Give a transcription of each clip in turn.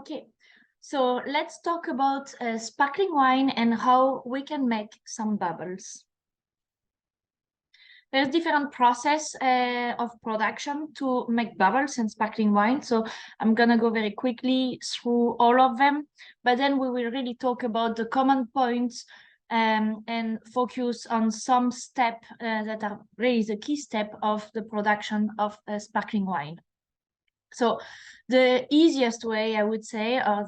Okay, so let's talk about sparkling wine and how we can make some bubbles. There's different process of production to make bubbles in sparkling wine. So I'm gonna go very quickly through all of them, but then we will really talk about the common points and focus on some steps that are really the key step of the production of sparkling wine. So the easiest way, I would say, are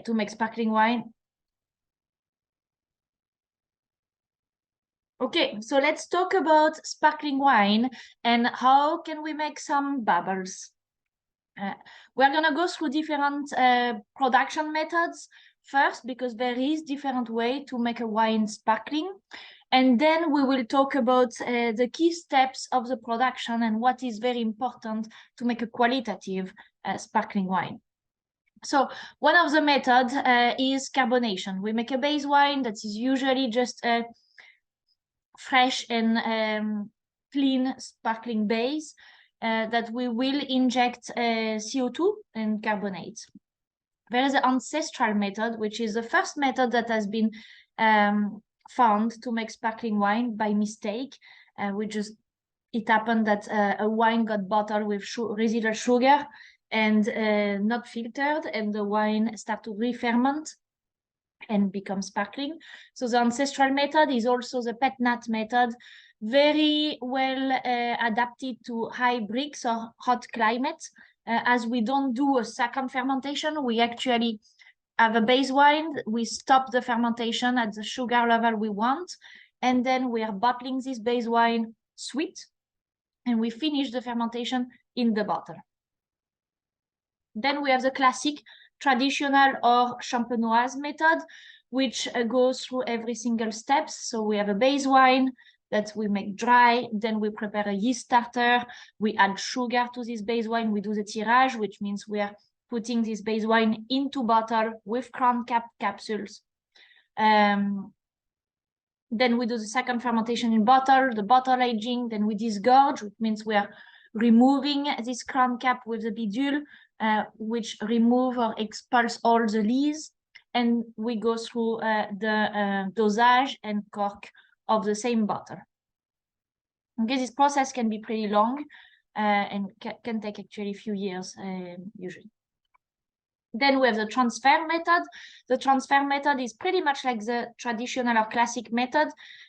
to make sparkling wine. Okay, so let's talk about sparkling wine and how can we make some bubbles. We're gonna go through different production methods first, because there is different way to make a wine sparkling. And then we will talk about the key steps of the production and what is very important to make a qualitative sparkling wine. So one of the methods is carbonation. We make a base wine that is usually just a fresh and clean sparkling base that we will inject CO2 and carbonate. There is the ancestral method, which is the first method that has been found to make sparkling wine by mistake. It happened that a wine got bottled with residual sugar and not filtered, and the wine started to re-ferment and become sparkling. So the ancestral method is also the pet-nat method, very well adapted to high brix or hot climates. As we don't do a second fermentation, we actually have a base wine, we stop the fermentation at the sugar level we want, and then we are bottling this base wine sweet, and we finish the fermentation in the bottle. Then we have the classic traditional or champenoise method, which goes through every single step. So we have a base wine that we make dry, then we prepare a yeast starter, we add sugar to this base wine, we do the tirage, which means we are putting this base wine into bottle with crown cap capsules. Then we do the second fermentation in bottle, the bottle aging, then we disgorge, which means we are removing this crown cap with the bidule, which remove or expels all the lees, and we go through the dosage and cork of the same bottle. Okay, this process can be pretty long and can take actually a few years usually. Then we have the transfer method. The transfer method is pretty much like the traditional or classic method,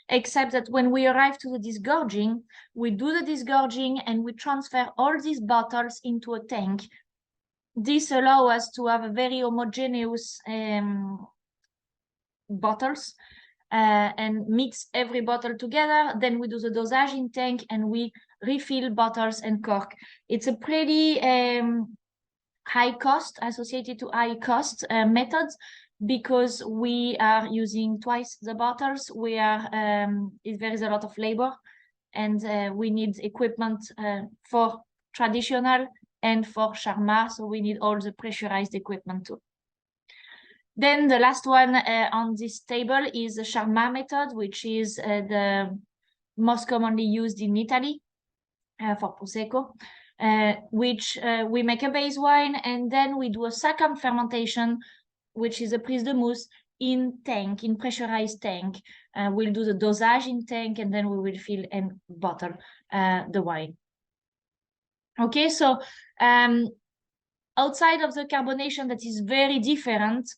except that when we arrive to the disgorging, we do the disgorging and we transfer all these bottles into a tank. This allows us to have a very homogeneous bottles and mix every bottle together. Then we do the dosage in tank and we refill bottles and cork. It's a pretty high cost, associated to high cost methods, because we are using twice the bottles. There is a lot of labor, and we need equipment for traditional and for charmat, so we need all the pressurized equipment too. Then the last one on this table is the charmat method, which is the most commonly used in Italy for Prosecco. Which we make a base wine, and then we do a second fermentation, which is a prise de mousse in tank, in pressurized tank. We'll do the dosage in tank, and then we will fill and bottle the wine. Okay, so outside of the carbonation that is very different,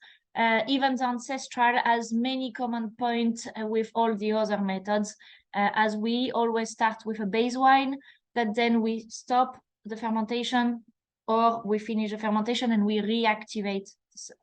even the ancestral has many common points with all the other methods, as we always start with a base wine, that then we stop the fermentation, or we finish the fermentation and we reactivate the cell.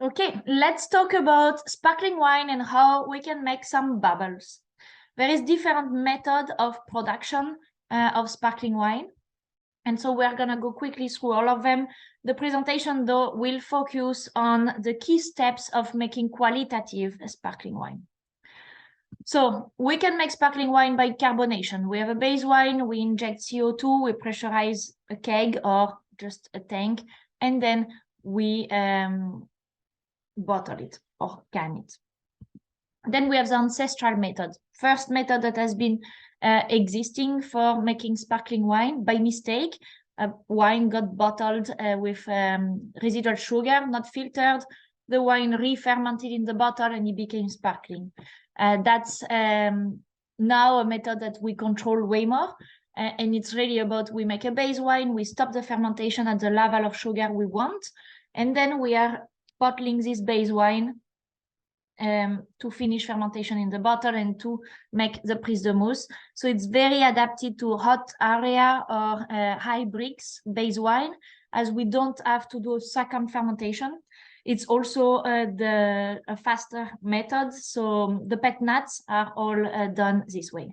Okay, let's talk about sparkling wine and how we can make some bubbles. There is different method of production of sparkling wine. And so we're going to go quickly through all of them. The presentation, though, will focus on the key steps of making qualitative sparkling wine. So we can make sparkling wine by carbonation. We have a base wine, we inject CO2, we pressurize a keg or just a tank, and then we bottle it or can it. Then we have the ancestral method. First method that has been existing for making sparkling wine. By mistake, wine got bottled with residual sugar, not filtered. The wine re-fermented in the bottle and it became sparkling. That's now a method that we control way more. And it's really about, we make a base wine, we stop the fermentation at the level of sugar we want, and then we are bottling this base wine to finish fermentation in the bottle and to make the prise de mousse. So it's very adapted to hot area or high brix base wine, as we don't have to do a second fermentation. It's also a faster method. So the pet-nats are all done this way.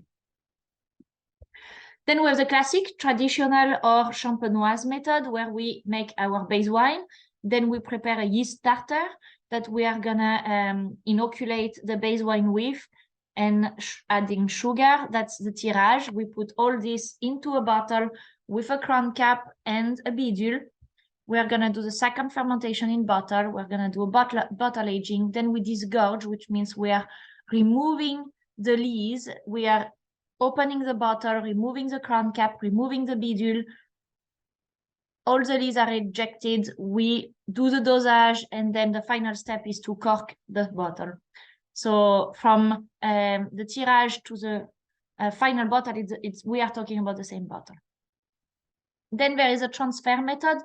Then we have the classic traditional or champenoise method, where we make our base wine. Then we prepare a yeast starter that we are gonna inoculate the base wine with, and adding sugar. That's the tirage. We put all this into a bottle with a crown cap and a bidule. We're gonna do the second fermentation in bottle. We're gonna do a bottle aging. Then we disgorge, which means we are removing the lees. We are opening the bottle, removing the crown cap, removing the bidule. All the lees are ejected. We do the dosage, and then the final step is to cork the bottle. So from the tirage to the final bottle, we are talking about the same bottle. Then there is a transfer method,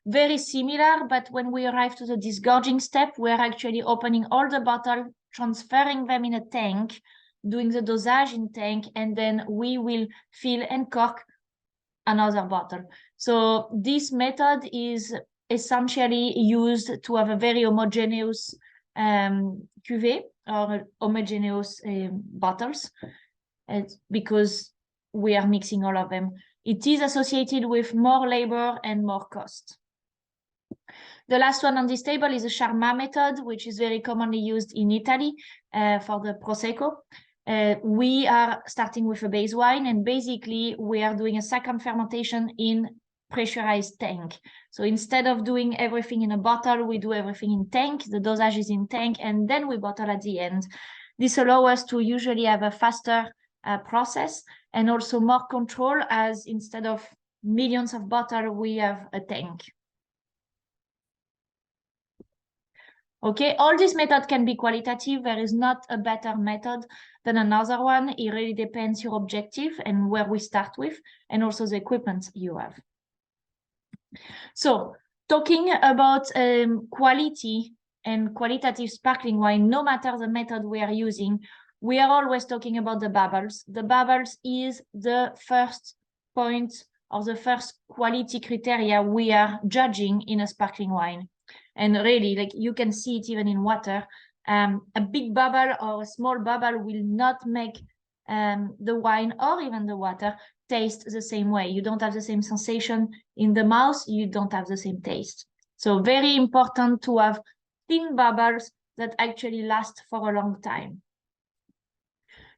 very similar, but when we arrive to the disgorging step, we are actually opening all the bottle, transferring them in a tank, doing the dosage in tank, and then we will fill and cork another bottle. So this method is essentially used to have a very homogeneous cuvée or homogeneous bottles, because we are mixing all of them. It is associated with more labor and more cost. The last one on this table is a charmat method, which is very commonly used in Italy for the Prosecco. We are starting with a base wine, and basically we are doing a second fermentation in pressurized tank. So instead of doing everything in a bottle, we do everything in tank. The dosage is in tank, and then we bottle at the end. This allows us to usually have a faster process and also more control, as instead of millions of bottles, we have a tank. Okay, all these methods can be qualitative. There is not a better method than another one. It really depends your objective and where we start with, and also the equipment you have. So talking about quality and qualitative sparkling wine, no matter the method we are using, we are always talking about the bubbles. The bubbles is the first point or the first quality criteria we are judging in a sparkling wine. And really, like, you can see it even in water. A big bubble or a small bubble will not make the wine or even the water taste the same way. You don't have the same sensation in the mouth. You don't have the same taste. So very important to have thin bubbles that actually last for a long time.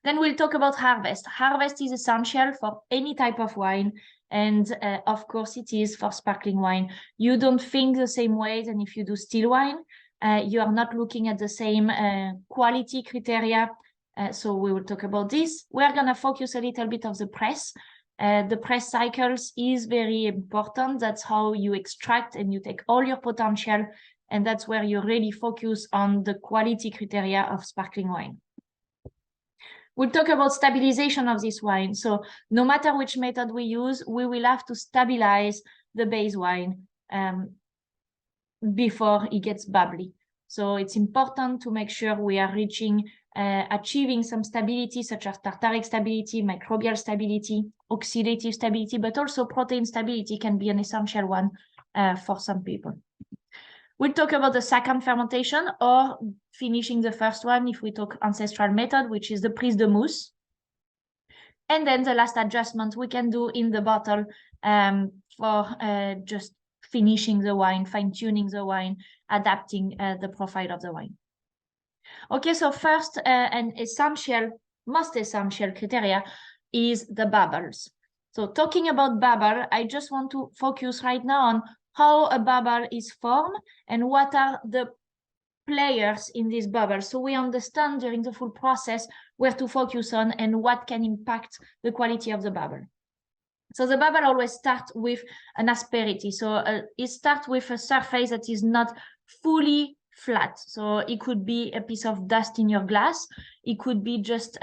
Then we'll talk about harvest. Harvest is essential for any type of wine. And of course, it is for sparkling wine. You don't think the same way than if you do still wine. You are not looking at the same quality criteria. So we will talk about this. We're going to focus a little bit of the press. The press cycles is very important. That's how you extract and you take all your potential. And that's where you really focus on the quality criteria of sparkling wine. We'll talk about stabilization of this wine. So no matter which method we use, we will have to stabilize the base wine before it gets bubbly. So it's important to make sure we are achieving some stability, such as tartaric stability, microbial stability, oxidative stability, but also protein stability can be an essential one for some people. We'll talk about the second fermentation, or finishing the first one if we talk ancestral method, which is the prise de mousse. And then the last adjustment we can do in the bottle for just finishing the wine, fine-tuning the wine, adapting the profile of the wine. Okay, so first and most essential criteria is the bubbles. So talking about bubble, I just want to focus right now on how a bubble is formed and what are the players in this bubble. So we understand during the full process where to focus on and what can impact the quality of the bubble. So the bubble always starts with an asperity. So it starts with a surface that is not fully flat. So it could be a piece of dust in your glass. It could be just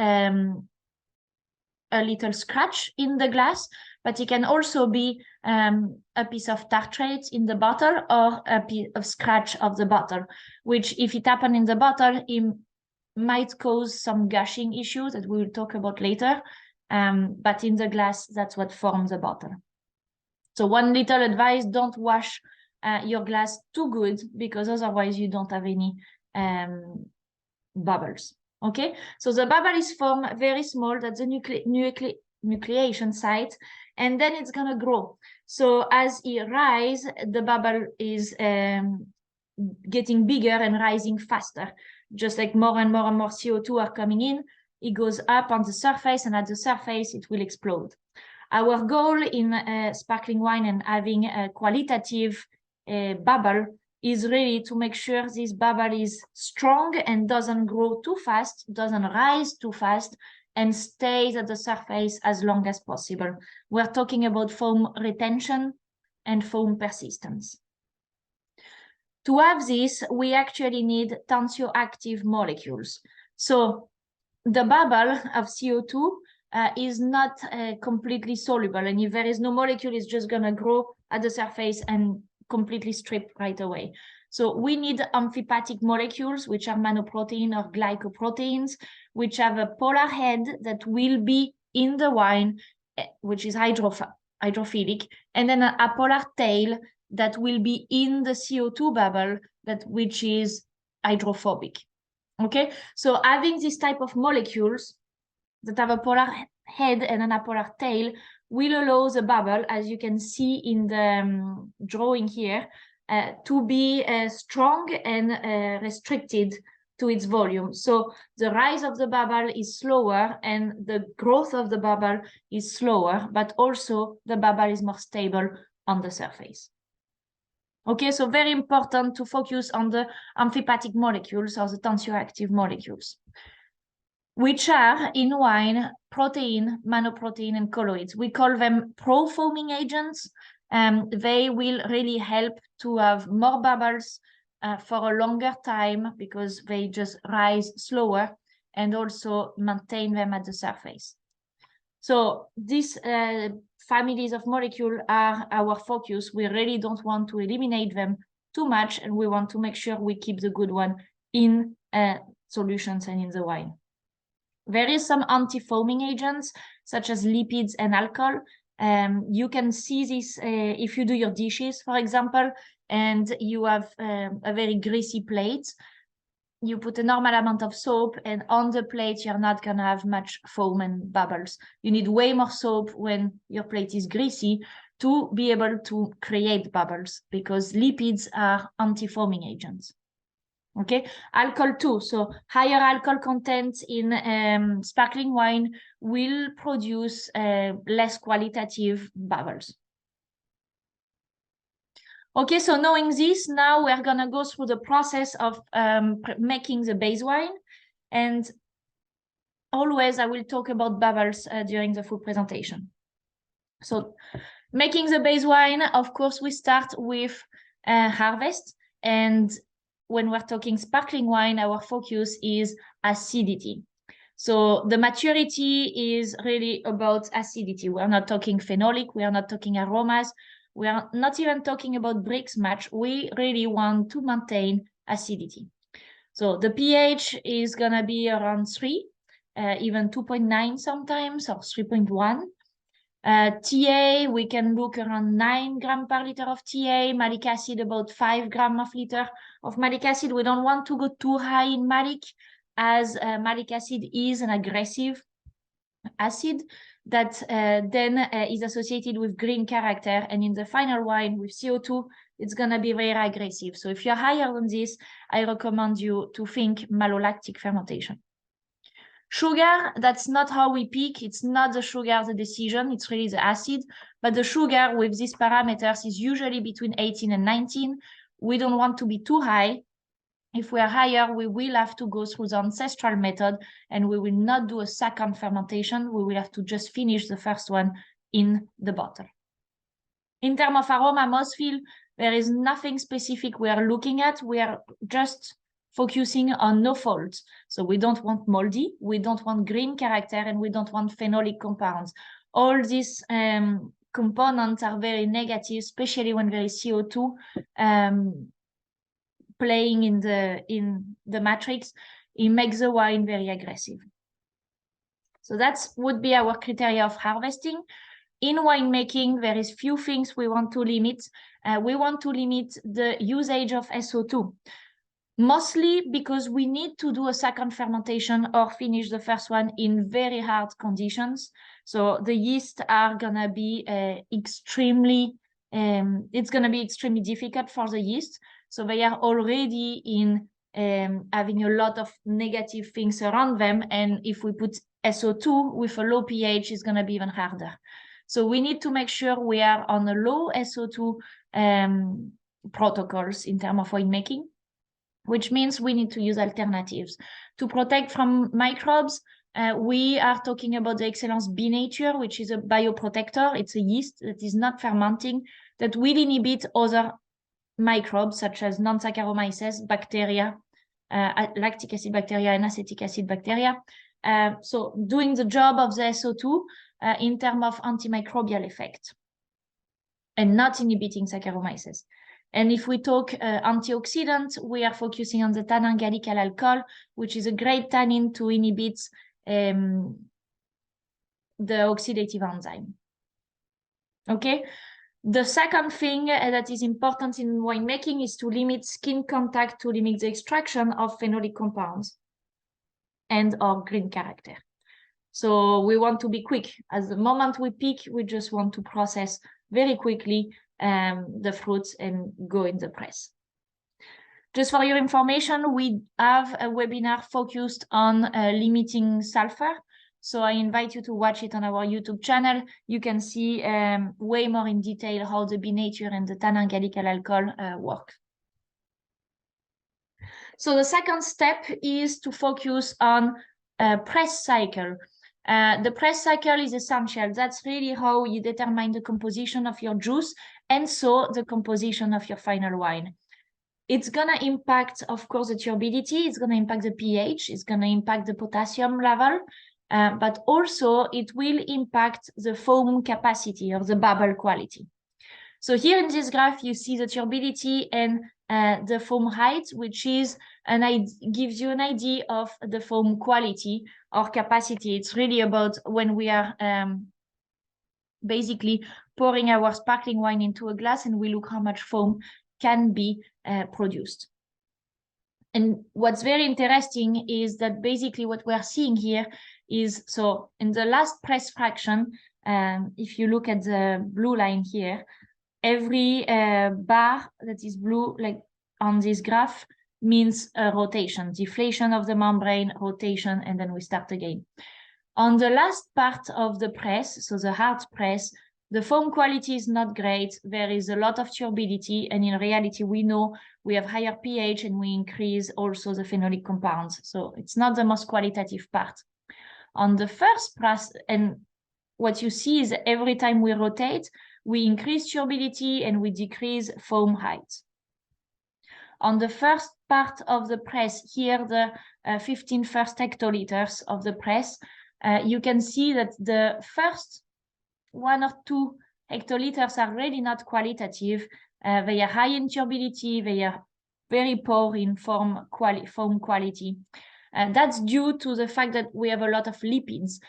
a little scratch in the glass, but it can also be a piece of tartrate in the bottle or a piece of scratch of the bottle, which if it happens in the bottle, it might cause some gushing issues that we will talk about later. But in the glass, that's what forms the bottle. So one little advice, don't wash your glass too good, because otherwise you don't have any bubbles. Okay, so the bubble is formed very small, that's the nucleation site, and then it's gonna grow. So as it rises, the bubble is getting bigger and rising faster. Just like more and more and more CO2 are coming in, it goes up on the surface, and at the surface it will explode. Our goal in sparkling wine and having a qualitative bubble is really to make sure this bubble is strong and doesn't grow too fast, doesn't rise too fast, and stays at the surface as long as possible. We're talking about foam retention and foam persistence. To have this, we actually need tensioactive molecules. So the bubble of CO2 is not completely soluble, and if there is no molecule, it's just gonna grow at the surface and completely strip right away. So we need amphipathic molecules, which are manoprotein or glycoproteins, which have a polar head that will be in the wine, which is hydrophilic, and then a polar tail that will be in the CO2 bubble, which is hydrophobic. Okay, so having this type of molecules that have a polar head and an apolar tail will allow the bubble, as you can see in the drawing here, to be strong and restricted to its volume. So the rise of the bubble is slower and the growth of the bubble is slower, but also the bubble is more stable on the surface. Okay, so very important to focus on the amphipathic molecules or the tensioactive molecules, which are in wine protein, manoprotein, and colloids. We call them pro-foaming agents. They will really help to have more bubbles for a longer time because they just rise slower and also maintain them at the surface. So these families of molecules are our focus. We really don't want to eliminate them too much, and we want to make sure we keep the good one in solutions and in the wine. There is some anti-foaming agents, such as lipids and alcohol. You can see this if you do your dishes, for example, and you have a very greasy plate. You put a normal amount of soap, and on the plate, you're not going to have much foam and bubbles. You need way more soap when your plate is greasy to be able to create bubbles, because lipids are anti-foaming agents. Okay, alcohol too. So higher alcohol content in sparkling wine will produce less qualitative bubbles. Okay, so knowing this, now we're gonna go through the process of making the base wine. And always I will talk about bubbles during the full presentation. So making the base wine, of course, we start with harvest. And when we're talking sparkling wine, our focus is acidity. So the maturity is really about acidity. We're not talking phenolic, we are not talking aromas, we are not even talking about Brix match. We really want to maintain acidity. So the pH is gonna be around 3, even 2.9 sometimes, or 3.1. TA, we can look around 9 grams per liter of TA, malic acid about 5 grams per liter of malic acid. We don't want to go too high in malic, as malic acid is an aggressive acid that then is associated with green character. And in the final wine with CO2, it's going to be very aggressive. So if you're higher than this, I recommend you to think malolactic fermentation. Sugar, that's not how we pick. It's not the sugar, the decision. It's really the acid. But the sugar with these parameters is usually between 18 and 19. We don't want to be too high. If we are higher, we will have to go through the ancestral method, and we will not do a second fermentation. We will have to just finish the first one in the bottle. In terms of aroma, mouthfeel, there is nothing specific we are looking at. We are just focusing on no fault. So we don't want moldy, we don't want green character, and we don't want phenolic compounds. All these components are very negative, especially when there is CO2 playing in the matrix. It makes the wine very aggressive. So that would be our criteria of harvesting. In winemaking, there is few things we want to limit. We want to limit the usage of SO2, mostly because we need to do a second fermentation or finish the first one in very hard conditions. So the yeast are gonna be extremely difficult for the yeast. So they are already in having a lot of negative things around them. And if we put SO2 with a low pH, it's gonna be even harder. So we need to make sure we are on a low SO2 protocols in terms of winemaking, which means we need to use alternatives. To protect from microbes, we are talking about the Excellence B Nature, which is a bioprotector. It's a yeast that is not fermenting, that will inhibit other microbes such as non-Saccharomyces bacteria, lactic acid bacteria, and acetic acid bacteria. So doing the job of the SO2 in terms of antimicrobial effect and not inhibiting Saccharomyces. And if we talk antioxidant, we are focusing on the tannin gallic alcohol, which is a great tannin to inhibit the oxidative enzyme. Okay. The second thing that is important in winemaking is to limit skin contact, to limit the extraction of phenolic compounds and or green character. So we want to be quick. At the moment we pick, we just want to process very quickly the fruits and go in the press. Just for your information, we have a webinar focused on limiting sulfur. So I invite you to watch it on our YouTube channel. You can see way more in detail how the B Nature and the tannin gallic alcohol work. So the second step is to focus on press cycle. The press cycle is essential. That's really how you determine the composition of your juice and so the composition of your final wine. It's going to impact, of course, the turbidity. It's going to impact the pH. It's going to impact the potassium level. But also it will impact the foam capacity or the bubble quality. So here in this graph, you see the turbidity and the foam height, which is gives you an idea of the foam quality or capacity. It's really about when we are basically pouring our sparkling wine into a glass and we look how much foam can be produced. And what's very interesting is that basically what we are seeing here is, so in the last press fraction, if you look at the blue line here, every bar that is blue, like on this graph, means a rotation, deflation of the membrane, rotation, and then we start again. On the last part of the press, so the hard press, the foam quality is not great. There is a lot of turbidity, and in reality, we know we have higher pH and we increase also the phenolic compounds. So it's not the most qualitative part. On the first press, and what you see is every time we rotate, we increase turbidity and we decrease foam height. On the first part of the press, here the 15 first hectoliters of the press, you can see that the first 1 or 2 hectoliters are really not qualitative. They are high in turbidity, they are very poor in foam quality. And that's due to the fact that we have a lot of lipids.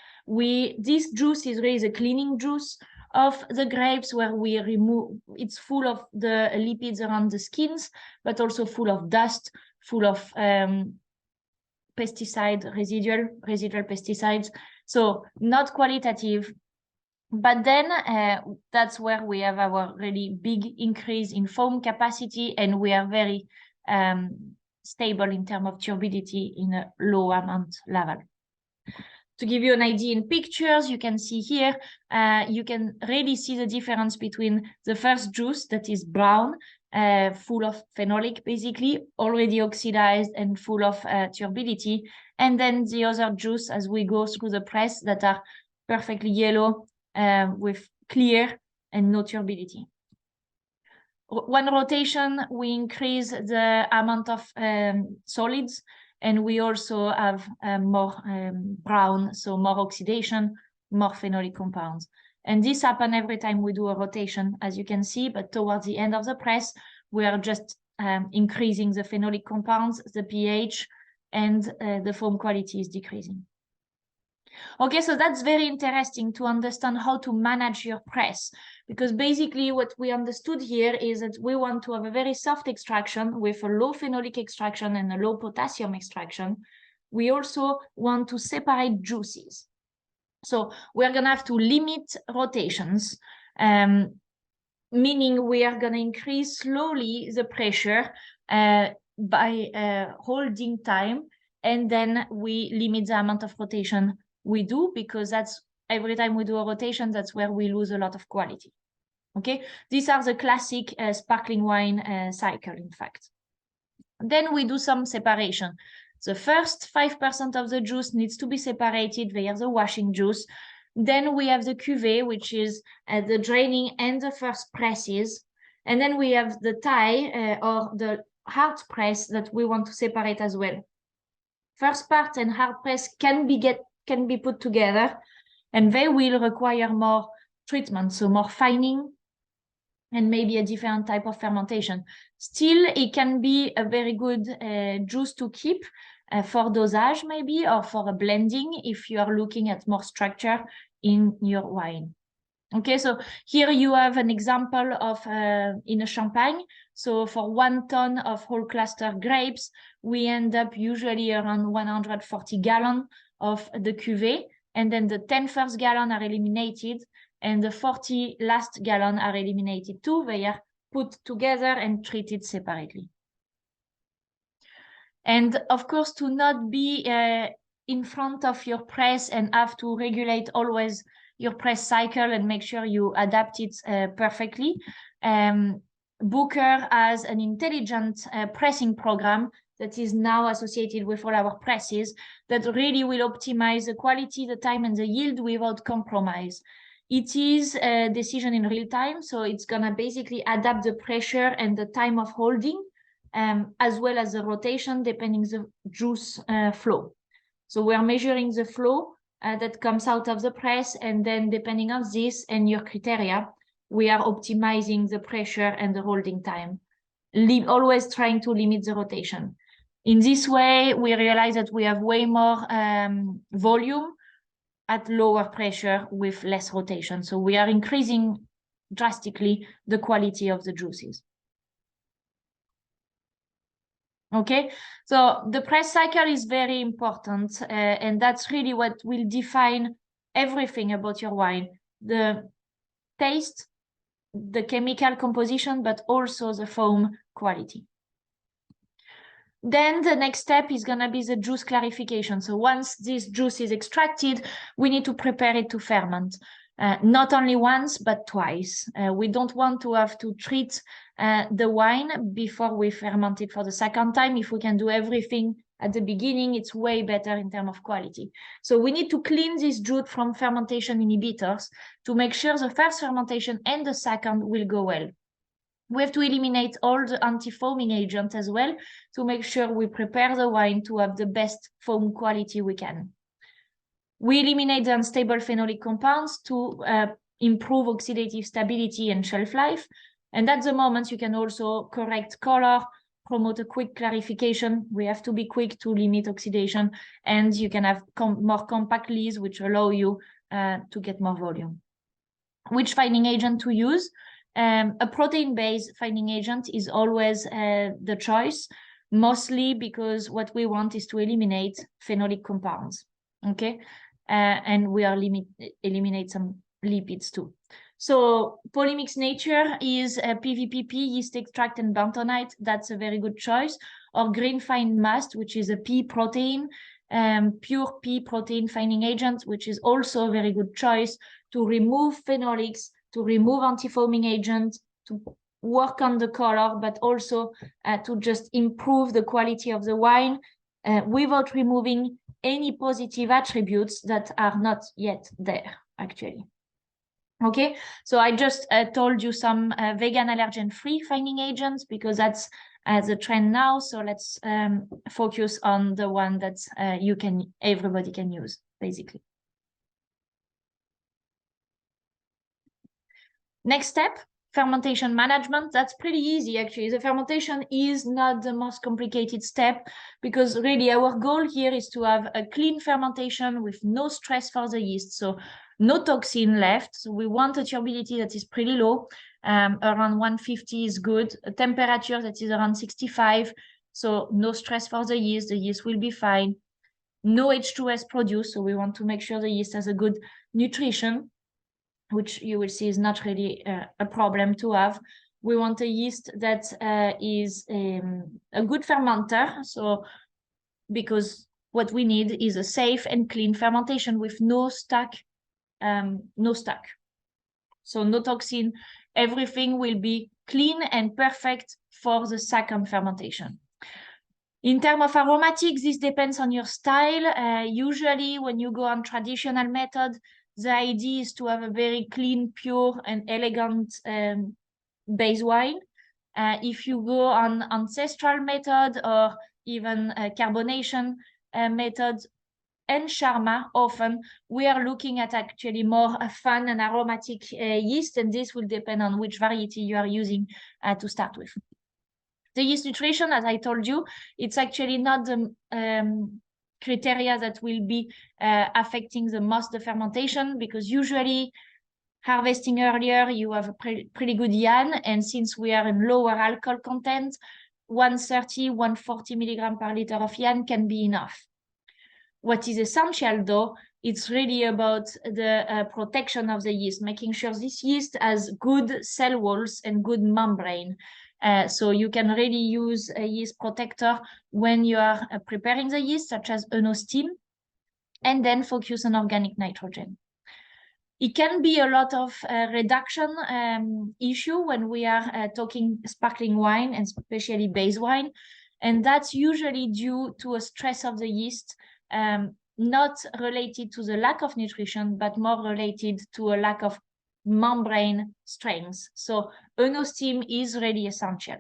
This juice is really the cleaning juice of the grapes, where we remove, it's full of the lipids around the skins, but also full of dust, full of pesticide, residual pesticides. So not qualitative. But then that's where we have our really big increase in foam capacity, and we are very stable in terms of turbidity in a low amount level. To give you an idea in pictures, you can see here, you can really see the difference between the first juice that is brown, full of phenolic, basically, already oxidized and full of turbidity, and then the other juice as we go through the press that are perfectly yellow, with clear and no turbidity. One rotation, we increase the amount of solids, and we also have more brown, so more oxidation, more phenolic compounds. And this happens every time we do a rotation, as you can see, but towards the end of the press, we are just increasing the phenolic compounds, the pH, and the foam quality is decreasing. Okay, so that's very interesting to understand how to manage your press, because basically what we understood here is that we want to have a very soft extraction with a low phenolic extraction and a low potassium extraction. We also want to separate juices. So we're going to have to limit rotations, meaning we are going to increase slowly the pressure by holding time, and then we limit the amount of rotation we do, because that's every time we do a rotation, that's where we lose a lot of quality. Okay, these are the classic sparkling wine cycle, in fact. Then we do some separation. The first 5% of the juice needs to be separated via the washing juice. Then we have the cuvée, which is the draining and the first presses. And then we have the tie or the hard press that we want to separate as well. First part and hard press can be put together, and they will require more treatment, so more fining and maybe a different type of fermentation. Still, it can be a very good juice to keep for dosage maybe, or for a blending if you are looking at more structure in your wine. Okay, so here you have an example of in a champagne. So for 1 ton of whole cluster grapes, we end up usually around 140 gallons of the cuvée, and then the 10 first gallons are eliminated, and the 40 last gallons are eliminated too. They are put together and treated separately. And of course, to not be in front of your press and have to regulate always your press cycle and make sure you adapt it perfectly, Booker has an intelligent pressing program that is now associated with all our presses that really will optimize the quality, the time, and the yield without compromise. It is a decision in real time, so it's gonna basically adapt the pressure and the time of holding, as well as the rotation, depending the juice flow. So we are measuring the flow that comes out of the press, and then depending on this and your criteria, we are optimizing the pressure and the holding time, always trying to limit the rotation. In this way, we realize that we have way more volume at lower pressure with less rotation. So we are increasing drastically the quality of the juices. Okay, so the press cycle is very important, and that's really what will define everything about your wine: the taste, the chemical composition, but also the foam quality. Then the next step is going to be the juice clarification. So once this juice is extracted, we need to prepare it to ferment. Not only once, but twice. We don't want to have to treat the wine before we ferment it for the second time. If we can do everything at the beginning, it's way better in terms of quality. So we need to clean this juice from fermentation inhibitors to make sure the first fermentation and the second will go well. We have to eliminate all the anti-foaming agents as well to make sure we prepare the wine to have the best foam quality we can. We eliminate the unstable phenolic compounds to improve oxidative stability and shelf life. And at the moment, you can also correct color, promote a quick clarification. We have to be quick to limit oxidation, and you can have more compact lees, which allow you to get more volume. Which fining agent to use? A protein-based fining agent is always the choice, mostly because what we want is to eliminate phenolic compounds. Okay, and we are eliminate some lipids too. So polymix nature is PVPP, yeast extract, and bentonite. That's a very good choice. Or green fine mast, which is a pea protein, pure pea protein fining agent, which is also a very good choice to remove phenolics, to remove anti-foaming agent, to work on the color, but also to just improve the quality of the wine without removing any positive attributes that are not yet there, actually. Okay, so I just told you some vegan allergen-free fining agents because that's the trend now. So let's focus on the one that everybody can use, basically. Next step, fermentation management. That's pretty easy, actually. The fermentation is not the most complicated step because really our goal here is to have a clean fermentation with no stress for the yeast. So no toxin left. So we want a turbidity that is pretty low. Around 150 is good. A temperature that is around 65. So no stress for the yeast will be fine. No H2S produced. So we want to make sure the yeast has a good nutrition, which you will see is not really a problem to have. We want a yeast that is a good fermenter. So because what we need is a safe and clean fermentation with no stack. So no toxin, everything will be clean and perfect for the second fermentation. In terms of aromatics, this depends on your style. Usually when you go on traditional method, the idea is to have a very clean, pure, and elegant base wine. If you go on ancestral method or even carbonation method, and charmat, often we are looking at actually more fun and aromatic yeast, and this will depend on which variety you are using to start with. The yeast nutrition, as I told you, it's actually not the criteria that will be affecting the most the fermentation, because usually harvesting earlier, you have a pretty good yan, and since we are in lower alcohol content, 130, 140 milligrams per liter of yan can be enough. What is essential, though, it's really about the protection of the yeast, making sure this yeast has good cell walls and good membrane. So you can really use a yeast protector when you are preparing the yeast, such as steam, and then focus on organic nitrogen. It can be a lot of reduction issue when we are talking sparkling wine, and especially base wine. And that's usually due to a stress of the yeast, not related to the lack of nutrition, but more related to a lack of membrane strength. So steam is really essential.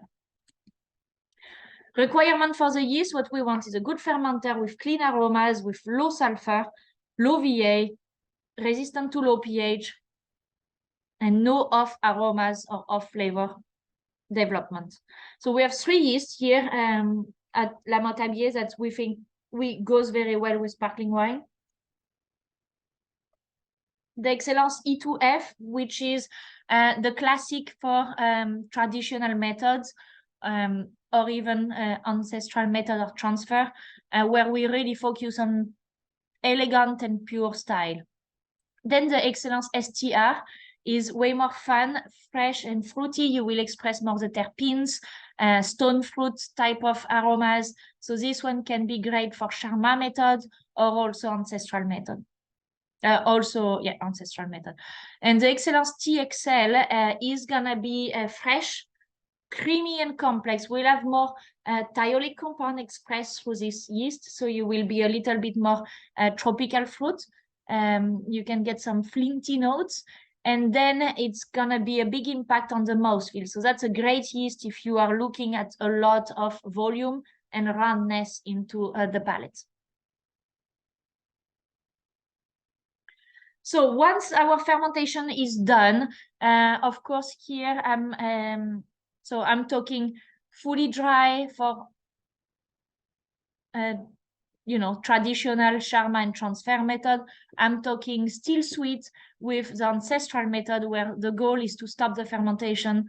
Requirement for the yeast, what we want is a good fermenter with clean aromas, with low sulfur, low VA, resistant to low pH, and no off aromas or off flavor development. So we have 3 yeasts here at La Motabier that we think goes very well with sparkling wine. The Excellence E2F, which is the classic for traditional methods or even ancestral method of transfer, where we really focus on elegant and pure style. Then the Excellence STR is way more fun, fresh and fruity. You will express more the terpenes, stone fruit type of aromas. So this one can be great for charmat method or also ancestral method. Ancestral method. And the Excellence TXL is gonna be fresh, creamy and complex. We'll have more thiolic compound expressed through this yeast, so you will be a little bit more tropical fruit. You can get some flinty notes, and then it's gonna be a big impact on the mouthfeel. So that's a great yeast if you are looking at a lot of volume and roundness into the palate. So once our fermentation is done, of course here I'm talking fully dry for traditional charmat and transfer method. I'm talking still sweet with the ancestral method, where the goal is to stop the fermentation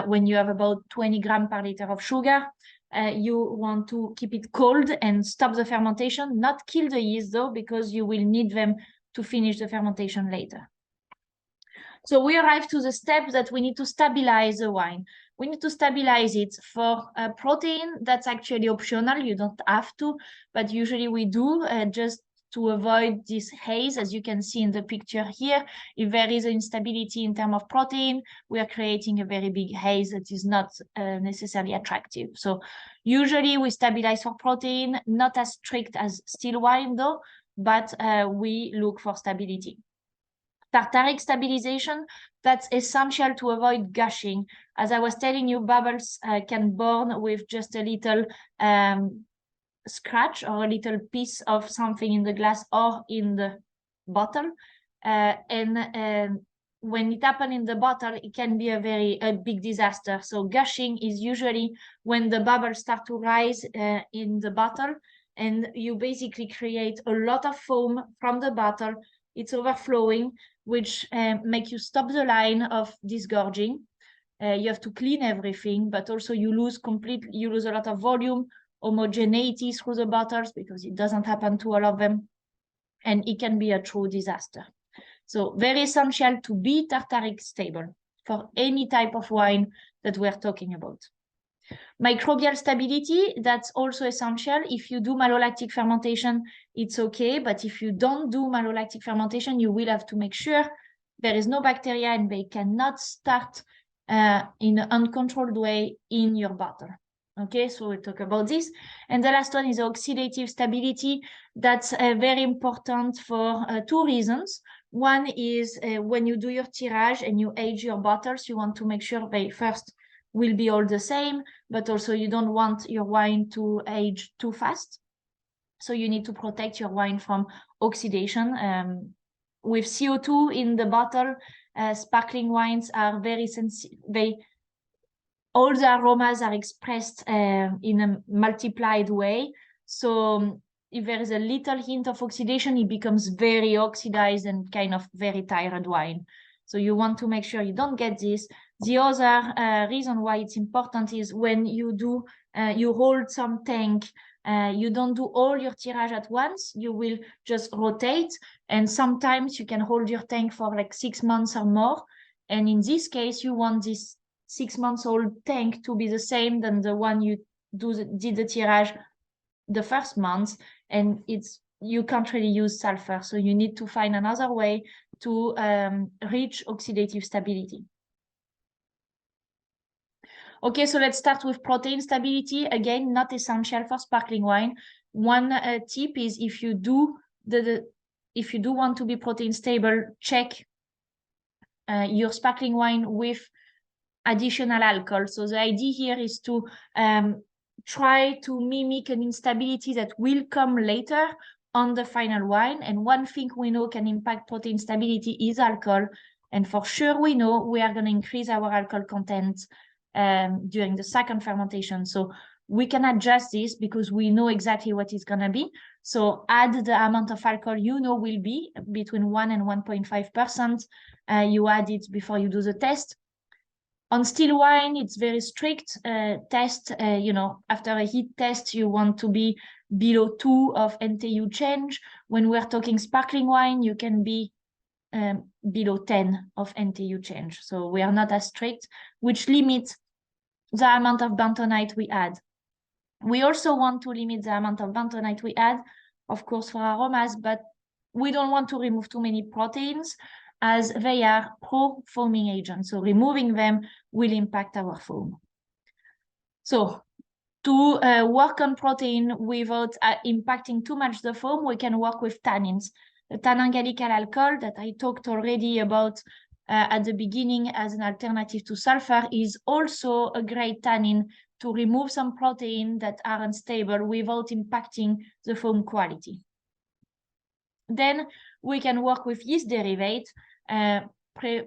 when you have about 20 grams per liter of sugar. you want to keep it cold and stop the fermentation, not kill the yeast though, because you will need them to finish the fermentation later. So we arrive to the step that we need to stabilize the wine. We need to stabilize it. For protein, that's actually optional. You don't have to, but usually we do, just to avoid this haze, as you can see in the picture here. If there is an instability in terms of protein, we are creating a very big haze that is not necessarily attractive. So usually we stabilize for protein, not as strict as still wine though, but we look for stability. Tartaric stabilization, that's essential to avoid gushing. As I was telling you, bubbles can burn with just a little scratch or a little piece of something in the glass or in the bottle. When it happens in the bottle, it can be a big disaster. So gushing is usually when the bubbles start to rise in the bottle, and you basically create a lot of foam from the bottle. It's overflowing, which make you stop the line of disgorging. You have to clean everything, but also you lose a lot of volume, homogeneity through the bottles, because it doesn't happen to all of them, and it can be a true disaster. So very essential to be tartaric stable for any type of wine that we're talking about. Microbial stability, that's also essential. If you do malolactic fermentation, it's okay, but if you don't do malolactic fermentation, you will have to make sure there is no bacteria and they cannot start in an uncontrolled way in your bottle. Okay, so we'll talk about this. And the last one is oxidative stability. That's very important for two reasons. One is when you do your tirage and you age your bottles, you want to make sure they first will be all the same, but also you don't want your wine to age too fast. So you need to protect your wine from oxidation. With CO2 in the bottle, sparkling wines are very sensitive. All the aromas are expressed in a multiplied way. So if there is a little hint of oxidation, it becomes very oxidized and kind of very tired wine. So you want to make sure you don't get this. The other reason why it's important is when you do, you hold some tank, you don't do all your tirage at once, you will just rotate. And sometimes you can hold your tank for like 6 months or more. And in this case, you want this 6 months old tank to be the same than the one you did the tirage the first month. And you can't really use sulfur. So you need to find another way to reach oxidative stability. Okay, so let's start with protein stability. Again, not essential for sparkling wine. One tip is if you do want to be protein stable, check your sparkling wine with additional alcohol. So the idea here is to try to mimic an instability that will come later on the final wine. And one thing we know can impact protein stability is alcohol. And for sure, we know we are going to increase our alcohol content during the second fermentation. So we can adjust this because we know exactly what it's going to be. So add the amount of alcohol you know will be between 1 and 1.5%. You add it before you do the test. On still wine, it's very strict test. After a heat test, you want to be below 2 of NTU change. When we're talking sparkling wine, you can be below 10 of NTU change. So we are not as strict, which limits the amount of bentonite we add. We also want to limit the amount of bentonite we add, of course, for aromas, but we don't want to remove too many proteins as they are pro-foaming agents. So removing them will impact our foam. So to work on protein without impacting too much the foam, we can work with tannins. The tannin gallical alcohol that I talked already about at the beginning as an alternative to sulfur is also a great tannin to remove some protein that are unstable without impacting the foam quality. Then we can work with yeast derivate to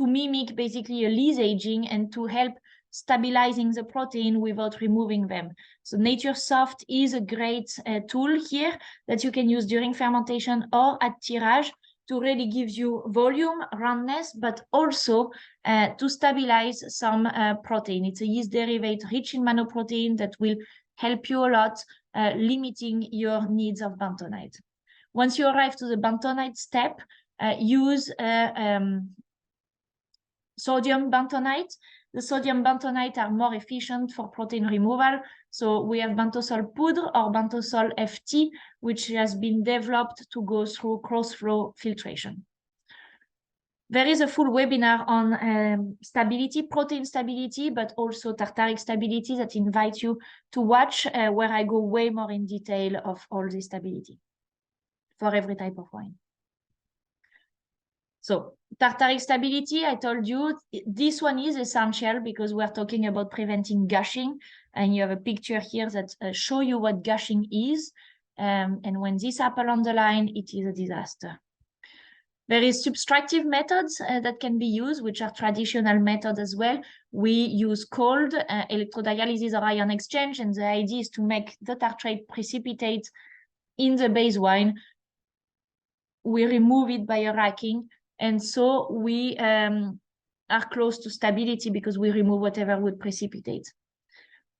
mimic basically a lees aging and to help stabilizing the protein without removing them. So Nature Soft is a great tool here that you can use during fermentation or at tirage. to really give you volume, roundness, but also to stabilize some protein. It's a yeast derivative rich in manoprotein that will help you a lot, limiting your needs of bentonite. Once you arrive to the bentonite step, use sodium bentonite. The sodium bentonite are more efficient for protein removal. So we have bentosol poudre or bentosol FT, which has been developed to go through cross-flow filtration. There is a full webinar on stability, protein stability, but also tartaric stability that invite you to watch, where I go way more in detail of all the stability for every type of wine. So tartaric stability, I told you, this one is essential because we're talking about preventing gushing. And you have a picture here that show you what gushing is. And when this happens on the line, it is a disaster. There is subtractive methods that can be used, which are traditional methods as well. We use cold electrodialysis or ion exchange, and the idea is to make the tartrate precipitate in the base wine. We remove it by a racking, and so we are close to stability because we remove whatever would precipitate.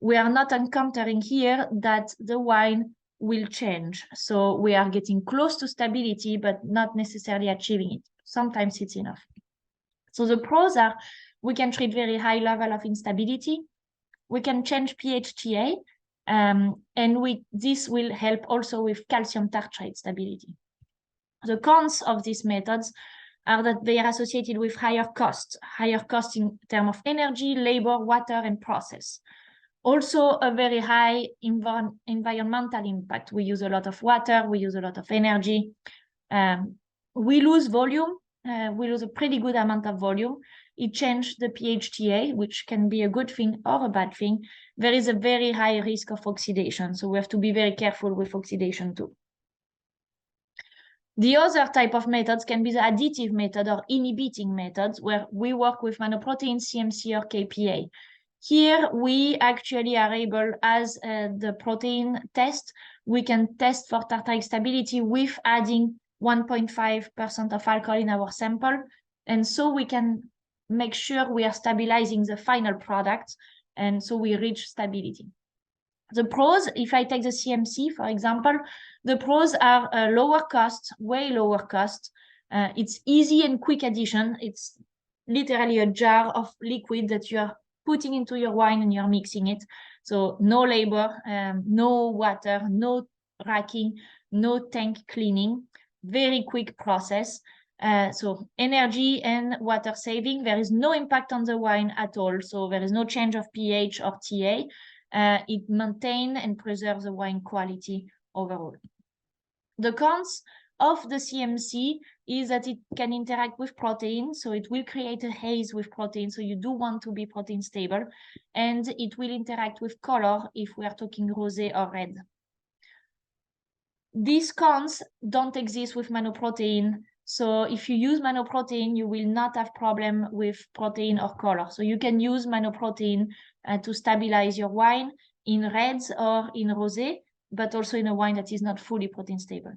We are not encountering here that the wine will change. So we are getting close to stability, but not necessarily achieving it. Sometimes it's enough. So the pros are, we can treat very high level of instability. We can change pH/TA, and this will help also with calcium tartrate stability. The cons of these methods are that they are associated with higher costs in terms of energy, labor, water, and process. Also, a very high environmental impact. We use a lot of water, we use a lot of energy. We lose volume, we lose a pretty good amount of volume. It changed the pH/TA, which can be a good thing or a bad thing. There is a very high risk of oxidation, so we have to be very careful with oxidation too. The other type of methods can be the additive method or inhibiting methods, where we work with manoprotein, CMC, or KPA. Here, we actually are able, as the protein test, we can test for tartaric stability with adding 1.5% of alcohol in our sample. And so we can make sure we are stabilizing the final product, and so we reach stability. The pros, if I take the CMC, for example, the pros are lower cost, way lower cost. It's easy and quick addition. It's literally a jar of liquid that you are putting into your wine and you're mixing it. So no labor, no water, no racking, no tank cleaning, very quick process. So energy and water saving. There is no impact on the wine at all. So there is no change of pH or TA. It maintains and preserves the wine quality overall. The cons of the CMC is that it can interact with protein, so it will create a haze with protein, so you do want to be protein stable, and it will interact with color if we are talking rosé or red. These cons don't exist with manoprotein, so if you use manoprotein, you will not have problem with protein or color. So you can use manoprotein to stabilize your wine in reds or in rosé, but also in a wine that is not fully protein stable.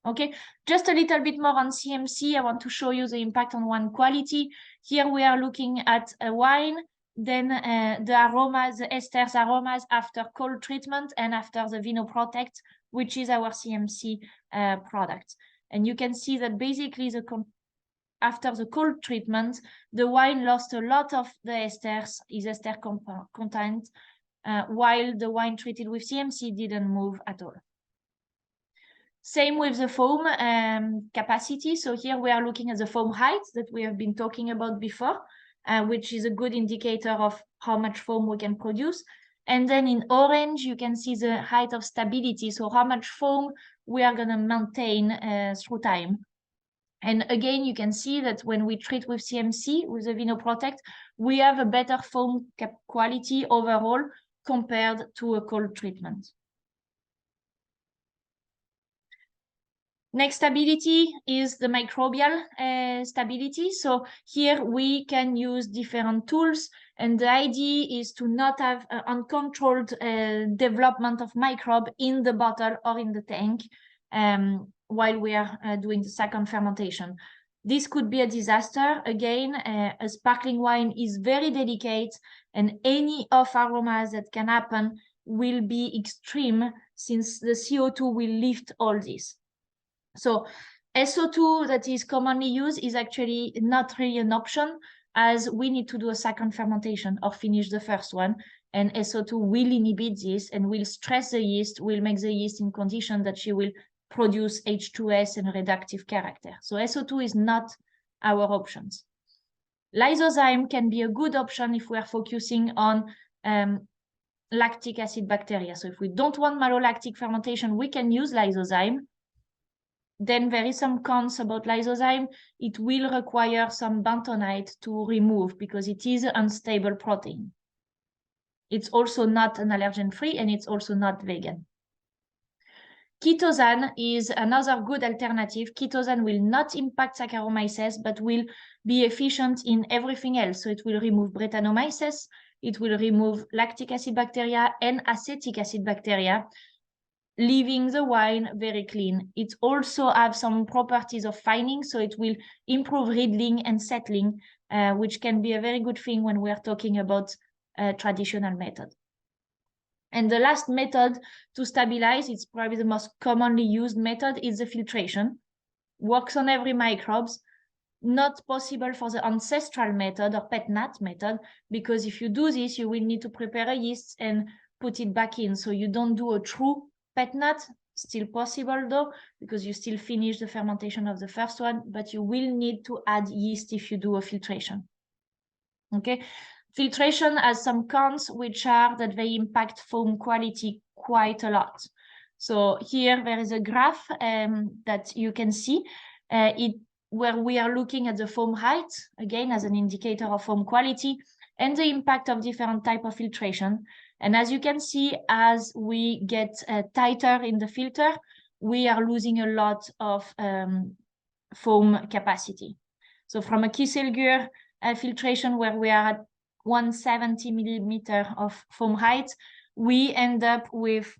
Okay, just a little bit more on CMC. I want to show you the impact on wine quality. Here we are looking at a wine, then the aromas, the esters aromas after cold treatment and after the Vinoprotect, which is our CMC product. And you can see that basically after the cold treatment, the wine lost a lot of the esters, its ester content, while the wine treated with CMC didn't move at all. Same with the foam capacity. So here we are looking at the foam height that we have been talking about before, which is a good indicator of how much foam we can produce. And then in orange, you can see the height of stability. So how much foam we are going to maintain through time. And again, you can see that when we treat with CMC, with the Vinoprotect, we have a better foam quality overall compared to a cold treatment. Next stability is the microbial stability. So here we can use different tools, and the idea is to not have uncontrolled development of microbe in the bottle or in the tank. while we are doing the second fermentation. This could be a disaster. Again, a sparkling wine is very delicate, and any off aromas that can happen will be extreme, since the CO2 will lift all this. So SO2 that is commonly used is actually not really an option, as we need to do a second fermentation or finish the first one. And SO2 will inhibit this and will stress the yeast, will make the yeast in condition that she will produce H2S and reductive character. So SO2 is not our options. Lysozyme can be a good option if we are focusing on lactic acid bacteria. So if we don't want malolactic fermentation, we can use lysozyme. Then there is some cons about lysozyme. It will require some bentonite to remove because it is an unstable protein. It's also not an allergen-free, and it's also not vegan. CHITOSAN is another good alternative. CHITOSAN will not impact Saccharomyces, but will be efficient in everything else. So it will remove Brettanomyces, it will remove lactic acid bacteria and acetic acid bacteria, leaving the wine very clean. It also has some properties of fining, so it will improve riddling and settling, which can be a very good thing when we are talking about traditional method. And the last method to stabilize, it's probably the most commonly used method, is the filtration. Works on every microbes. Not possible for the ancestral method or pet-nat method, because if you do this, you will need to prepare a yeast and put it back in. So you don't do a true pet-nat. Still possible though, because you still finish the fermentation of the first one, but you will need to add yeast if you do a filtration. Okay. Filtration has some cons, which are that they impact foam quality quite a lot. So here there is a graph that you can see where we are looking at the foam height, again, as an indicator of foam quality, and the impact of different type of filtration. And as you can see, as we get tighter in the filter, we are losing a lot of foam capacity. So from a Kieselguhr filtration where we are at 170 millimeter of foam height, we end up with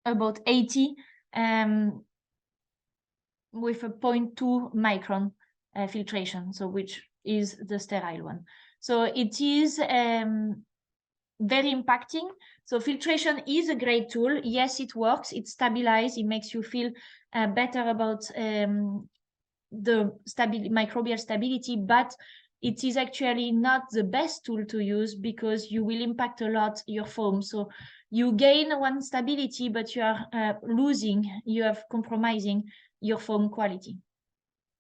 about 80 with a 0.2 micron filtration, so which is the sterile one. So it is very impacting. So filtration is a great tool. Yes, it works. It stabilizes. It makes you feel better about the microbial stability, but it is actually not the best tool to use because you will impact a lot your foam. So you gain one stability, but you are you have compromising your foam quality.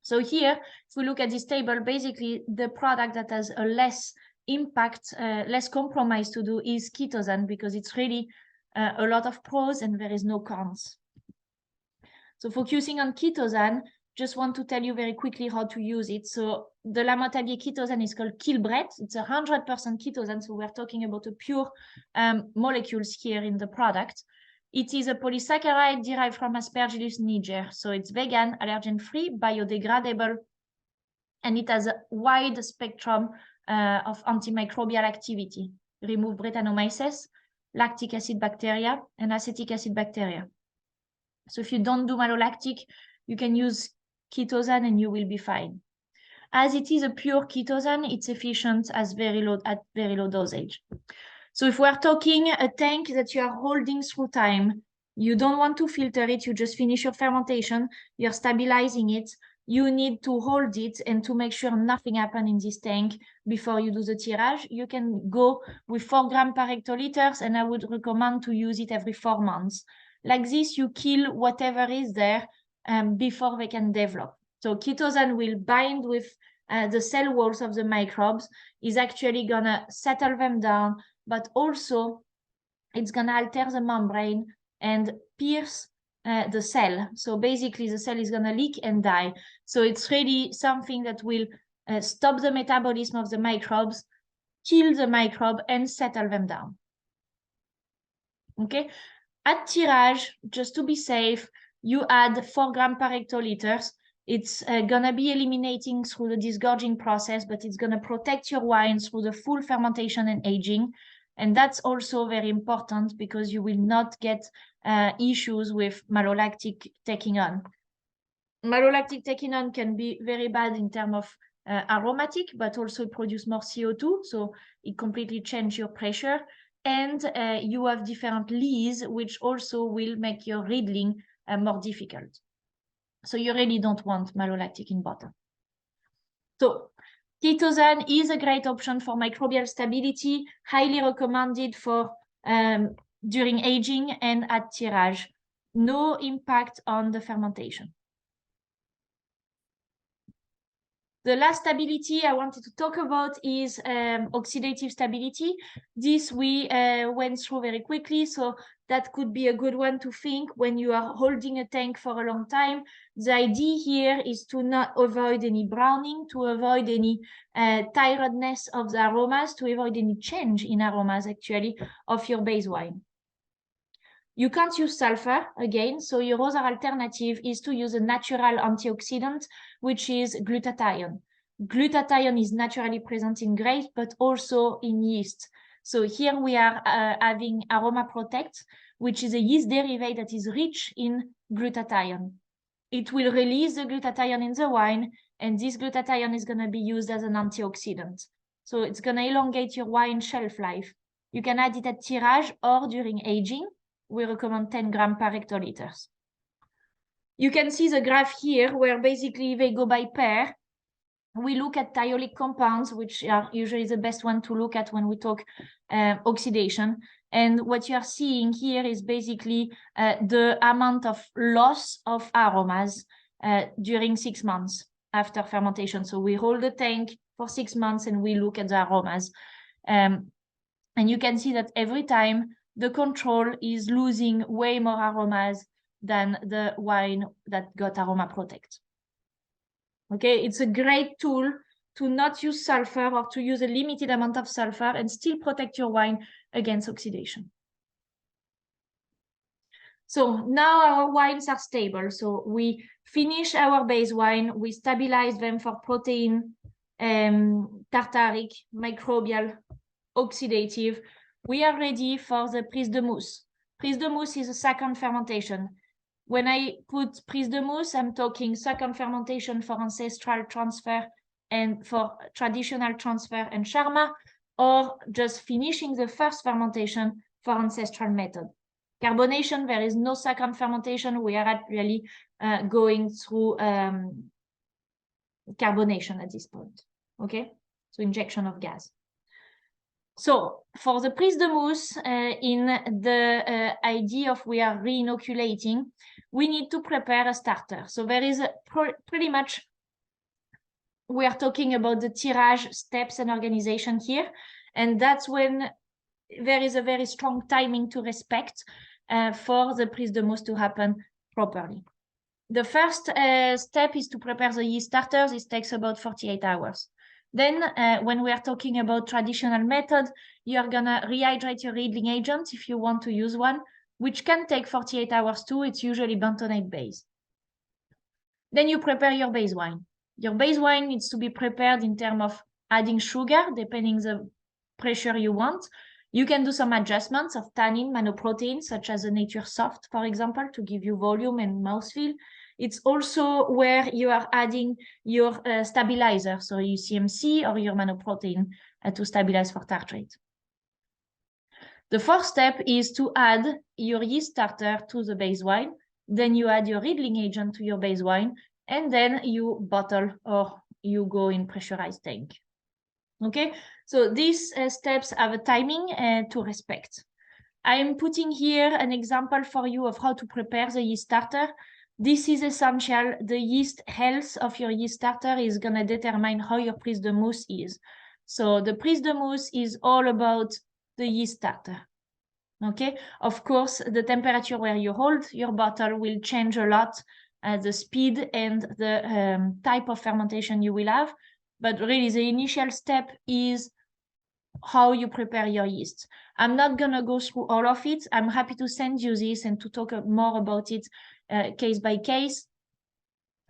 So here, if we look at this table, basically the product that has a less impact, less compromise to do is CHITOSAN, because it's really a lot of pros and there is no cons. So focusing on CHITOSAN, just want to tell you very quickly how to use it. So the La Montalier CHITOSAN is called Kilbret. It's 100% CHITOSAN, so we're talking about a pure molecules here in the product. It is a polysaccharide derived from Aspergillus niger. So it's vegan, allergen-free, biodegradable, and it has a wide spectrum of antimicrobial activity. Remove Brettanomyces, lactic acid bacteria, and acetic acid bacteria. So if you don't do malolactic, you can use CHITOSAN and you will be fine. As it is a pure CHITOSAN, it's efficient at very low dosage. So if we're talking a tank that you are holding through time, you don't want to filter it, you just finish your fermentation, you're stabilizing it, you need to hold it and to make sure nothing happens in this tank before you do the tirage. You can go with 4 grams per hectoliters, and I would recommend to use it every 4 months. Like this, you kill whatever is there before they can develop. So CHITOSAN will bind with the cell walls of the microbes, is actually gonna settle them down, but also it's gonna alter the membrane and pierce the cell. So basically the cell is gonna leak and die. So it's really something that will stop the metabolism of the microbes, kill the microbe and settle them down. Okay, at tirage, just to be safe, you add 4 grams per hectoliters. It's gonna be eliminating through the disgorging process, but it's gonna protect your wine through the full fermentation and aging. And that's also very important because you will not get issues with malolactic taking on. Malolactic taking on can be very bad in terms of aromatic, but also produce more CO2, so it completely changes your pressure. And you have different lees, which also will make your riddling more difficult. So you really don't want malolactic in bottle. So CHITOSAN is a great option for microbial stability, highly recommended for during aging and at tirage. No impact on the fermentation. The last stability I wanted to talk about is oxidative stability. This we went through very quickly, so that could be a good one to think when you are holding a tank for a long time. The idea here is to not avoid any browning, to avoid any tiredness of the aromas, to avoid any change in aromas actually of your base wine. You can't use sulfur again, so your other alternative is to use a natural antioxidant, which is glutathione. Glutathione is naturally present in grapes, but also in yeast. So here we are having Aroma Protect, which is a yeast derivative that is rich in glutathione. It will release the glutathione in the wine, and this glutathione is going to be used as an antioxidant. So it's going to elongate your wine shelf life. You can add it at tirage or during aging. We recommend 10 grams per hectoliters. You can see the graph here where basically they go by pair. We look at thiolic compounds, which are usually the best one to look at when we talk oxidation. And what you are seeing here is basically the amount of loss of aromas during 6 months after fermentation. So we hold the tank for 6 months and we look at the aromas. And you can see that every time the control is losing way more aromas than the wine that got Aroma Protect. Okay, it's a great tool to not use sulfur or to use a limited amount of sulfur and still protect your wine against oxidation. So now our wines are stable. So we finish our base wine, we stabilize them for protein, tartaric, microbial, oxidative. We are ready for the prise de mousse. Prise de mousse is a second fermentation. When I put prise de mousse, I'm talking second fermentation for ancestral transfer and for traditional transfer and charmat, or just finishing the first fermentation for ancestral method. Carbonation, there is no second fermentation. We are actually going through carbonation at this point, okay? So injection of gas. So for the prise de mousse, in the idea of we are re-inoculating, we need to prepare a starter. So there is pretty much, we are talking about the tirage steps and organization here. And that's when there is a very strong timing to respect for the prise de mousse to happen properly. The first step is to prepare the yeast starters. It takes about 48 hours. Then when we are talking about traditional method, you are gonna rehydrate your riddling agent if you want to use one, which can take 48 hours too. It's usually bentonite base. Then you prepare your base wine. Your base wine needs to be prepared in terms of adding sugar, depending the pressure you want. You can do some adjustments of tannin, manoprotein, such as a Nature Soft, for example, to give you volume and mouthfeel. It's also where you are adding your stabilizer, so your CMC or your manoprotein to stabilize for tartrate. The fourth step is to add your yeast starter to the base wine. Then you add your riddling agent to your base wine, and then you bottle or you go in pressurized tank. Okay, so these steps have a timing to respect. I'm putting here an example for you of how to prepare the yeast starter. This is essential. The yeast health of your yeast starter is going to determine how your prise de mousse is. So the prise de mousse is all about the yeast starter. Okay, of course, the temperature where you hold your bottle will change a lot, the speed and the type of fermentation you will have. But really, the initial step is how you prepare your yeast. I'm not going to go through all of it. I'm happy to send you this and to talk more about it case by case.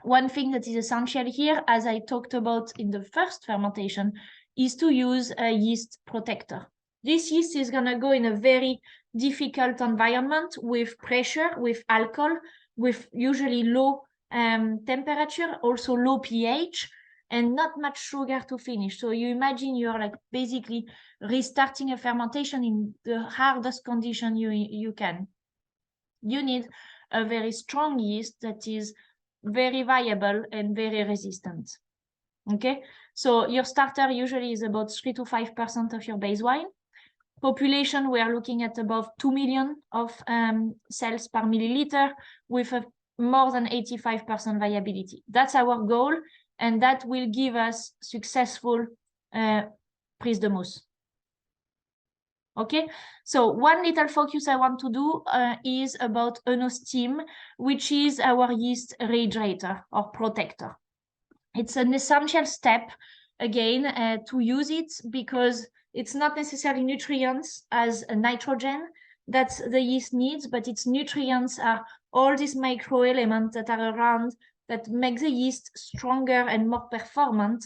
One thing that is essential here, as I talked about in the first fermentation, is to use a yeast protector. This yeast is going to go in a very difficult environment with pressure, with alcohol, with usually low temperature, also low pH, and not much sugar to finish. So you imagine you're like basically restarting a fermentation in the hardest condition you can. You need a very strong yeast that is very viable and very resistant. Okay, so your starter usually is about 3 to 5% of your base wine. Population, we are looking at above 2 million of cells per milliliter with a more than 85% viability. That's our goal, and that will give us successful prise de mousse. Okay, so one little focus I want to do is about enosteam, which is our yeast rehydrator or protector. It's an essential step, again, to use it because it's not necessarily nutrients as a nitrogen that the yeast needs, but its nutrients are all these microelements that are around that make the yeast stronger and more performant,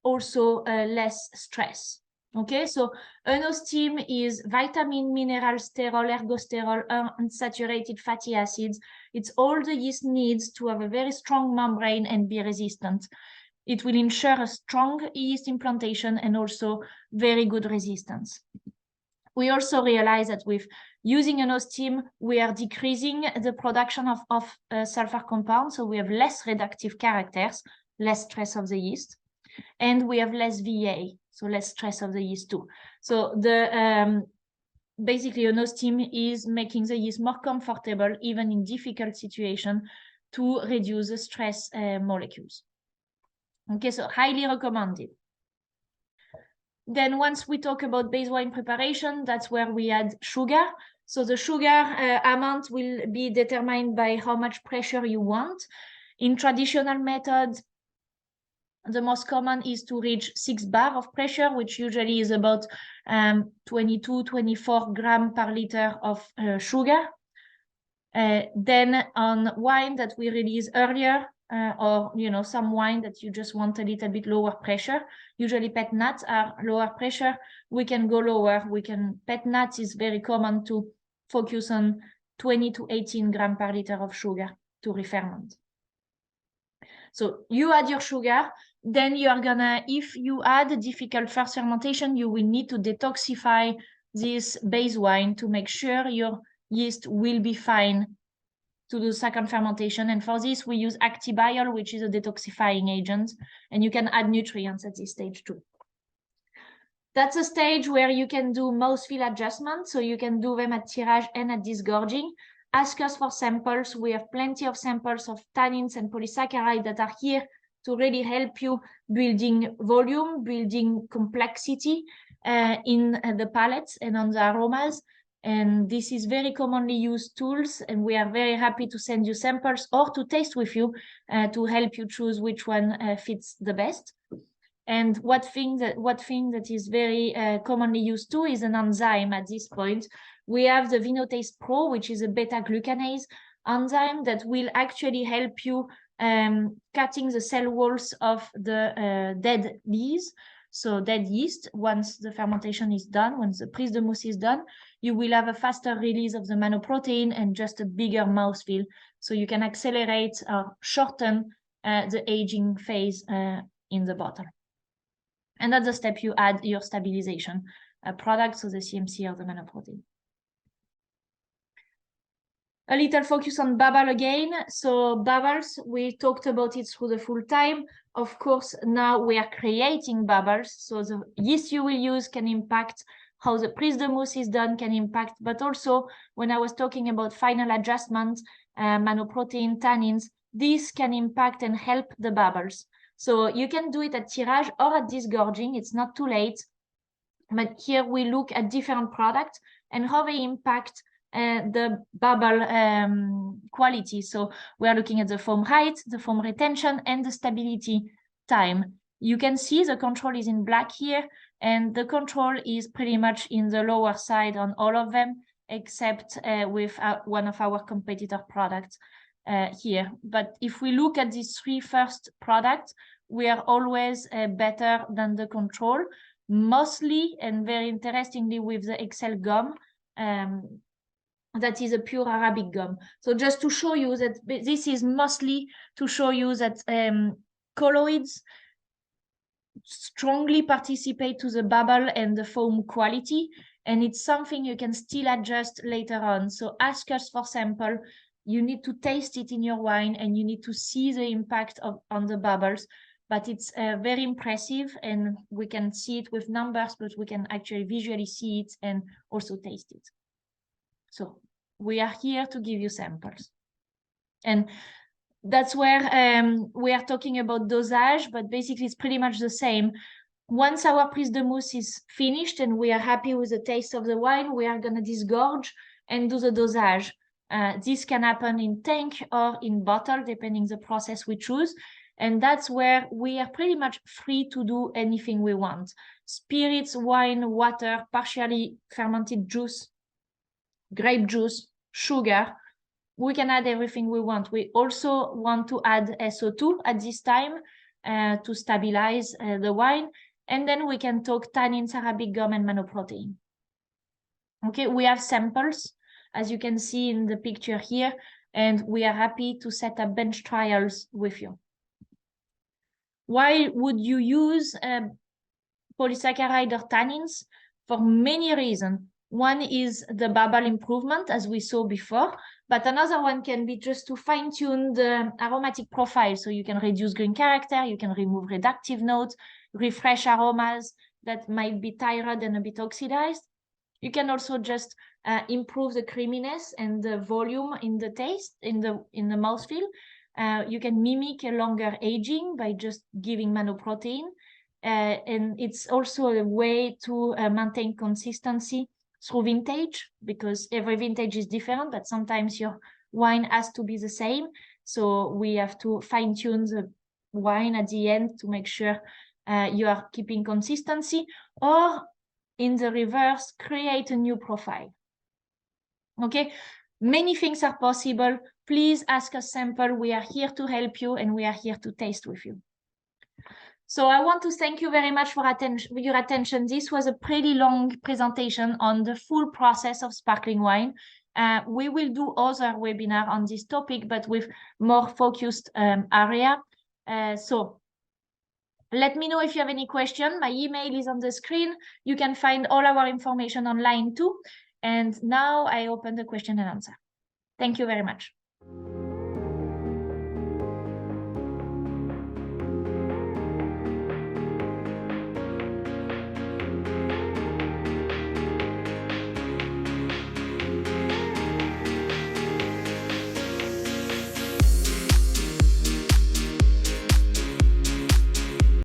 also less stress. Okay, so enosteam is vitamin, mineral, sterol, ergosterol, unsaturated fatty acids. It's all the yeast needs to have a very strong membrane and be resistant. It will ensure a strong yeast implantation and also very good resistance. We also realize that with using enosteam, we are decreasing the production of sulfur compounds, so we have less reductive characters, less stress of the yeast, and we have less VA, so less stress of the yeast too. So the basically enosteam is making the yeast more comfortable even in difficult situations to reduce the stress molecules. Okay, so highly recommended. Then once we talk about base wine preparation, that's where we add sugar. So the sugar amount will be determined by how much pressure you want. In traditional methods, the most common is to reach 6 bar of pressure, which usually is about 22, 24 grams per liter of sugar. Then on wine that we release earlier, or some wine that you just want a little bit lower pressure, usually pet-nats are lower pressure, we can go lower. Pet-nats is very common to focus on 20 to 18 grams per liter of sugar to referment. So you add your sugar, then you are gonna, if you add a difficult first fermentation, you will need to detoxify this base wine to make sure your yeast will be fine to do second fermentation. And for this, we use Actibiol, which is a detoxifying agent, and you can add nutrients at this stage too. That's a stage where you can do mouthfeel adjustments, so you can do them at tirage and at disgorging. Ask us for samples. We have plenty of samples of tannins and polysaccharides that are here to really help you building volume, building complexity in the palates and on the aromas. And this is very commonly used tools, and we are very happy to send you samples or to taste with you to help you choose which one fits the best. And what thing that is very commonly used too is an enzyme at this point. We have the Vinotaste Pro, which is a beta-glucanase enzyme that will actually help you cutting the cell walls of the dead bees. So dead yeast, once the fermentation is done, once the prise de mousse is done, you will have a faster release of the manoprotein and just a bigger mouthfeel. So you can accelerate or shorten the aging phase in the bottle. And that's the step you add your stabilization product, so the CMC or the manoprotein. A little focus on bubble again. So bubbles, we talked about it through the full time. Of course, now we are creating bubbles. So the yeast you will use can impact how the prise de mousse is done, can impact, but also when I was talking about final adjustment, manoprotein, tannins, this can impact and help the bubbles. So you can do it at tirage or at disgorging. It's not too late. But here we look at different products and how they impact the bubble quality. So we are looking at the foam height, the foam retention, and the stability time. You can see the control is in black here, and the control is pretty much in the lower side on all of them, except with one of our competitor products here. But if we look at these three first products, we are always better than the control. mostly and very interestingly with the Excel gum. That is a pure Arabic gum. So just to show you that this is mostly to show you that colloids strongly participate to the bubble and the foam quality, and it's something you can still adjust later on. So ask us for sample. You need to taste it in your wine and you need to see the impact on the bubbles, but it's very impressive, and we can see it with numbers, but we can actually visually see it and also taste it. So we are here to give you samples. And that's where we are talking about dosage, but basically it's pretty much the same. Once our prise de mousse is finished and we are happy with the taste of the wine, we are going to disgorge and do the dosage. This can happen in tank or in bottle, depending the process we choose. And that's where we are pretty much free to do anything we want. Spirits, wine, water, partially fermented juice, grape juice, sugar. We can add everything we want. We also want to add SO2 at this time to stabilize the wine. And then we can talk tannins, Arabic gum, and manoprotein. Okay, we have samples, as you can see in the picture here, and we are happy to set up bench trials with you. Why would you use polysaccharide or tannins? For many reasons. One is the bubble improvement, as we saw before, but another one can be just to fine-tune the aromatic profile. So you can reduce green character, you can remove reductive notes, refresh aromas that might be tired and a bit oxidized. You can also just improve the creaminess and the volume in the taste, in the mouthfeel. You can mimic a longer aging by just giving manoprotein. And it's also a way to maintain consistency through vintage, because every vintage is different, but sometimes your wine has to be the same. So we have to fine-tune the wine at the end to make sure you are keeping consistency, or in the reverse, create a new profile. Okay, many things are possible. Please ask us sample. We are here to help you, and we are here to taste with you. So I want to thank you very much for your attention. This was a pretty long presentation on the full process of sparkling wine. We will do other webinar on this topic, but with more focused area. So let me know if you have any question. My email is on the screen. You can find all our information online too. And now I open the question and answer. Thank you very much.